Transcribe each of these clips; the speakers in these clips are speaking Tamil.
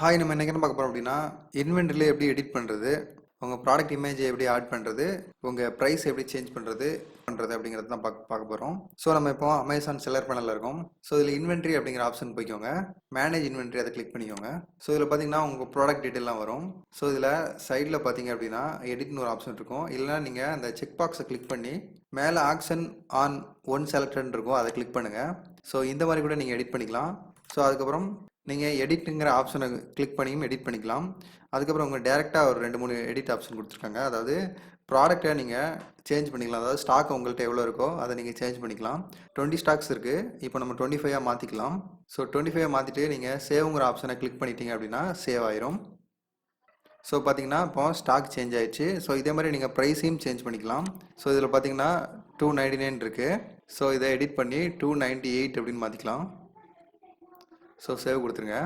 ஹாய், நம்ம என்ன பார்க்க போகிறோம் அப்படின்னா, இன்வென்ட்ரியில் எப்படி எடிட் பண்ணுறது, உங்கள் ப்ராடக்ட் இமேஜை எப்படி ஆட் பண்ணுறது, உங்கள் ப்ரைஸ் எப்படி சேஞ்ச் பண்ணுறது அப்படிங்கிறது தான் பார்க்க போகிறோம். ஸோ நம்ம இப்போ அமேசான் செல்லர் பேனலில் இருக்கோம். ஸோ இதில் இன்வென்ட்ரி அப்படிங்கிற ஆப்ஷன் போய்க்கோங்க. மேனேஜ் இன்வென்ட்ரி அதை கிளிக் பண்ணிக்கோங்க. ஸோ இதில் பார்த்தீங்கன்னா உங்கள் ப்ராடக்ட் டீட்டெயிலாம் வரும். ஸோ இதில் சைடில் பார்த்தீங்க அப்படின்னா எடிட்னு ஒரு ஆப்ஷன் இருக்கும். இல்லைனா நீங்கள் அந்த செக் பாக்ஸை கிளிக் பண்ணி மேலே ஆக்ஷன் ஆன் ஒன் செலக்டட் இருக்கும், அதை கிளிக் பண்ணுங்கள். ஸோ இந்த மாதிரி கூட நீங்கள் எடிட் பண்ணிக்கலாம். ஸோ அதுக்கப்புறம் நீங்கள் எடிட்டுங்கிற ஆப்ஷனை கிளிக் பண்ணியும் எடிட் பண்ணிக்கலாம். அதுக்கப்புறம் உங்கள் டேரெக்டாக ஒரு 2-3 எடிட் ஆப்ஷன் கொடுத்துருக்காங்க. அதாவது ப்ராடக்டை நீங்கள் சேஞ்ச் பண்ணிக்கலாம். அதாவது ஸ்டாக் உங்கள்கிட்ட எவ்வளோ இருக்கோ அதை நீங்கள் சேஞ்ச் பண்ணிக்கலாம். 20 ஸ்டாக்ஸ் இருக்குது. இப்போ நம்ம 25 மாற்றிக்கலாம். ஸோ 25 மாற்றிட்டு நீங்கள் சேவுங்கிற ஆப்ஷனை கிளிக் பண்ணிட்டீங்க அப்படின்னா சேவ் ஆயிரும். ஸோ பார்த்தீங்கன்னா இப்போ ஸ்டாக் சேஞ்ச் ஆயிடுச்சு. ஸோ இதே மாதிரி நீங்கள் ப்ரைஸையும் சேஞ்ச் பண்ணிக்கலாம். ஸோ இதில் பார்த்தீங்கன்னா 299 இருக்குது. ஸோ இதை எடிட் பண்ணி 298 அப்படின்னு மாற்றிக்கலாம். ஸோ சேவ் கொடுத்துருங்க.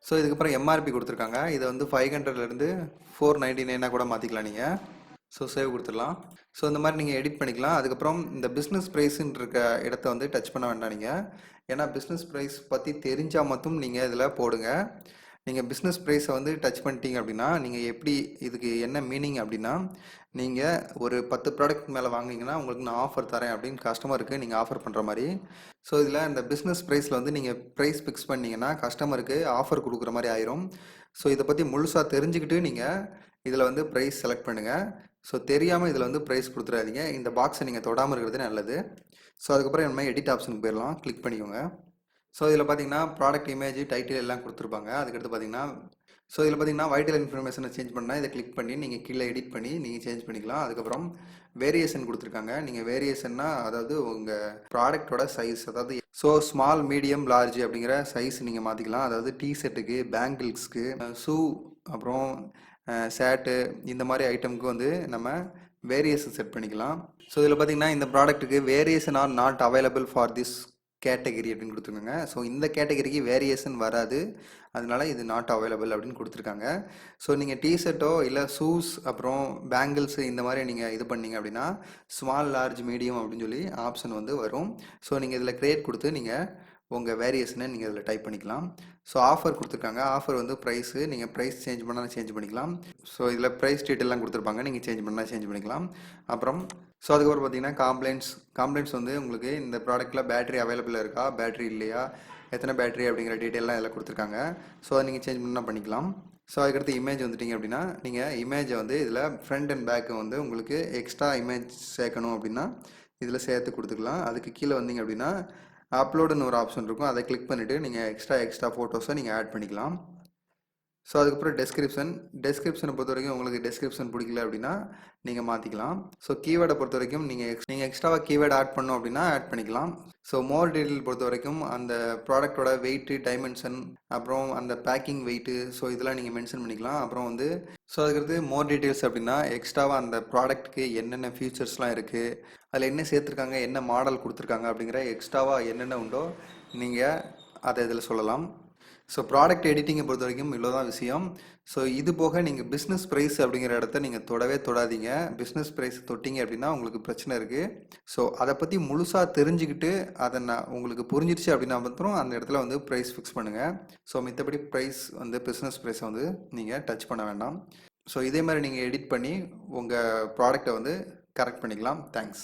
ஸோ இதுக்கப்புறம் எம்ஆர்பி கொடுத்துருக்காங்க. இதை வந்து 500லேருந்து 499 கூட மாற்றிக்கலாம் நீங்கள். ஸோ சேவ் கொடுத்துடலாம். ஸோ இந்த மாதிரி நீங்கள் எடிட் பண்ணிக்கலாம். அதுக்கப்புறம் இந்த பிஸ்னஸ் ப்ரைஸுன்னு இருக்க இடத்த வந்து டச் பண்ண வேண்டாம் நீங்கள். ஏன்னா பிஸ்னஸ் ப்ரைஸ் பற்றி தெரிஞ்சால் மட்டும் நீங்கள் இதில் போடுங்க. நீங்கள் பிஸ்னஸ் ப்ரைஸை வந்து டச் பண்ணிட்டீங்க அப்படின்னா நீங்கள் எப்படி இதுக்கு என்ன மீனிங் அப்படின்னா, நீங்கள் ஒரு 10 ப்ராடக்ட் மேலே வாங்கினீங்கன்னா உங்களுக்கு நான் ஆஃபர் தரேன் அப்படின்னு கஸ்டமருக்கு நீங்கள் ஆஃபர் பண்ணுற மாதிரி. ஸோ இதில் இந்த பிஸ்னஸ் ப்ரைஸில் வந்து நீங்கள் ப்ரைஸ் ஃபிக்ஸ் பண்ணிங்கன்னா கஸ்டமருக்கு ஆஃபர் கொடுக்குற மாதிரி ஆயிரும். ஸோ இதை பற்றி முழுசாக தெரிஞ்சுக்கிட்டு நீங்கள் இதில் வந்து ப்ரைஸ் செலக்ட் பண்ணுங்கள். ஸோ தெரியாமல் இதில் வந்து ப்ரைஸ் கொடுத்துடாதீங்க. இந்த பாக்ஸை நீங்கள் தொடாமல் இருக்கிறது நல்லது. ஸோ அதுக்கப்புறம் நம்ம எடிட் ஆப்ஷனுக்கு போயிடலாம். கிளிக் பண்ணிக்கோங்க. ஸோ இதில் பார்த்தீங்கன்னா ப்ராடக்ட் இமேஜ் டைட்டில் எல்லாம் கொடுத்துருப்பாங்க. அதுக்கடுத்து பார்த்தீங்கன்னா இதில் பார்த்தீங்கன்னா வைட்டல் இன்ஃபர்மேஷனை சேஞ்ச் பண்ணால் இதை கிளிக் பண்ணி நீங்கள் கீழே எடிட் பண்ணி நீங்கள் சேஞ்ச் பண்ணிக்கலாம். அதுக்கப்புறம் வேரியேஷன் கொடுத்துருக்காங்க. நீங்கள் வேரியேஷன்னா அதாவது உங்கள் ப்ராடக்டோட சைஸ், அதாவது ஸோ ஸ்மால், மீடியம், லார்ஜ் அப்படிங்கிற சைஸ் நீங்கள் மாற்றிக்கலாம். அதாவது டிஷர்ட்டுக்கு, பேங்கிள்ஸ்க்கு, ஷூ, அப்புறம் ஷர்ட்டு, இந்த மாதிரி ஐட்டமுக்கு வந்து நம்ம வேரியேஷன் செட் பண்ணிக்கலாம். ஸோ இதில் பார்த்தீங்கன்னா இந்த ப்ராடக்ட்டுக்கு variation are not available for this category அப்படின்னு கொடுத்துருக்காங்க. ஸோ இந்த கேட்டகரிக்கு வேரியேஷன் வராது, அதனால இது நாட் அவைலபிள் அப்படின்னு கொடுத்துருக்காங்க. ஸோ நீங்கள் டிஷர்ட்டோ இல்லை ஷூஸ் அப்புறம் பேங்கிள்ஸு இந்த மாதிரி நீங்கள் இது பண்ணீங்க அப்படின்னா ஸ்மால், லார்ஜ், மீடியம் அப்படின்னு சொல்லி ஆப்ஷன் வந்து வரும். ஸோ நீங்கள் இதில் கிரியேட் கொடுத்து நீங்கள் உங்கள் வேரியேஷனை நீங்கள் இதில் டைப் பண்ணிக்கலாம். ஸோ ஆஃபர் கொடுத்துருக்காங்க. ஆஃபர் வந்து ப்ரைஸு, நீங்கள் ப்ரைஸ் சேஞ்ச் பண்ணால் சேஞ்ச் பண்ணிக்கலாம். ஸோ இதில் ப்ரைஸ் டீட்டெயிலாம் கொடுத்துருப்பாங்க, நீங்கள் சேஞ்ச் பண்ணால் சேஞ்ச் பண்ணிக்கலாம். அப்புறம் ஸோ அதுக்கப்புறம் பார்த்தீங்கன்னா காம்ப்ளைண்ட்ஸ் வந்து உங்களுக்கு இந்த ப்ராடக்ட்டில் பேட்டரி அவைலபிளாக இருக்கா, பேட்டரி இல்லையா, எத்தனை பேட்டரி அப்படிங்கிற டீட்டெயிலாம் இதில் கொடுத்துருக்காங்க. ஸோ அதை நீங்கள் சேஞ்ச் பண்ணால் பண்ணிக்கலாம். ஸோ அதுக்கடுத்து இமேஜ் வந்துட்டிங்க அப்படின்னா நீங்கள் இமேஜை வந்து இதில் ஃப்ரண்ட் அண்ட் பேக்கு வந்து உங்களுக்கு எக்ஸ்ட்ரா இமேஜ் சேர்க்கணும் அப்படின்னா இதில் சேர்த்து கொடுத்துக்கலாம். அதுக்கு கீழே வந்தீங்க அப்படின்னா அப்லோடுன்னு ஒரு ஆப்ஷன் இருக்கும். அதை கிளிக் பண்ணிவிட்டு நீங்கள் எக்ஸ்ட்ரா ஃபோட்டோஸை நீங்கள் ஆட் பண்ணிக்கலாம். ஸோ அதுக்கப்புறம் டெஸ்கிரிப்ஷனை பொறுத்த வரைக்கும் உங்களுக்கு டெஸ்கிரிப்ஷன் பிடிக்கல அப்படின்னா நீங்கள் மாற்றிக்கலாம். ஸோ கீவேர்டை பொறுத்த வரைக்கும் நீங்கள் எக்ஸ்ட்ராவாக கீவேர்டு ஆட் பண்ணோம் அப்படின்னா ஆட் பண்ணிக்கலாம். ஸோ மோர் டீட்டெயில் பொறுத்த வரைக்கும் அந்த ப்ராடக்டோட வெயிட்டு, டைமென்ஷன், அப்புறம் அந்த பேக்கிங் வெயிட்டு, ஸோ இதெல்லாம் நீங்கள் மென்ஷன் பண்ணிக்கலாம். அப்புறம் வந்து ஸோ அதுக்கடுத்து மோர் டீட்டெயில்ஸ் அப்படின்னா எக்ஸ்ட்ராவாக அந்த ப்ராடக்ட்டுக்கு என்னென்ன ஃபீச்சர்ஸ்லாம் இருக்குது, அதில் என்ன சேர்த்துருக்காங்க, என்ன மாடல் கொடுத்துருக்காங்க அப்படிங்கிற எக்ஸ்ட்ராவாக என்னென்ன உண்டோ நீங்கள் அதை இதில் சொல்லலாம். ஸோ ப்ராடக்ட் எடிட்டிங்கை பொறுத்த வரைக்கும் இவ்வளோ தான் விஷயம். ஸோ இது போக நீங்கள் பிஸ்னஸ் ப்ரைஸ் அப்படிங்கிற இடத்த நீங்கள் தொடாதீங்க. பிஸ்னஸ் ப்ரைஸ் தொட்டிங்க அப்படின்னா உங்களுக்கு பிரச்சனை இருக்குது. ஸோ அதை பற்றி முழுசாக தெரிஞ்சுக்கிட்டு அதை உங்களுக்கு புரிஞ்சிருச்சு அப்படின்னா மாத்திரம் அந்த இடத்துல வந்து ப்ரைஸ் ஃபிக்ஸ் பண்ணுங்கள். ஸோ மித்தபடி ப்ரைஸ் வந்து பிஸ்னஸ் ப்ரைஸை வந்து நீங்கள் டச் பண்ண வேண்டாம். ஸோ இதே மாதிரி நீங்கள் எடிட் பண்ணி உங்கள் ப்ராடக்டை வந்து கரெக்ட் பண்ணிக்கலாம். தேங்க்ஸ்.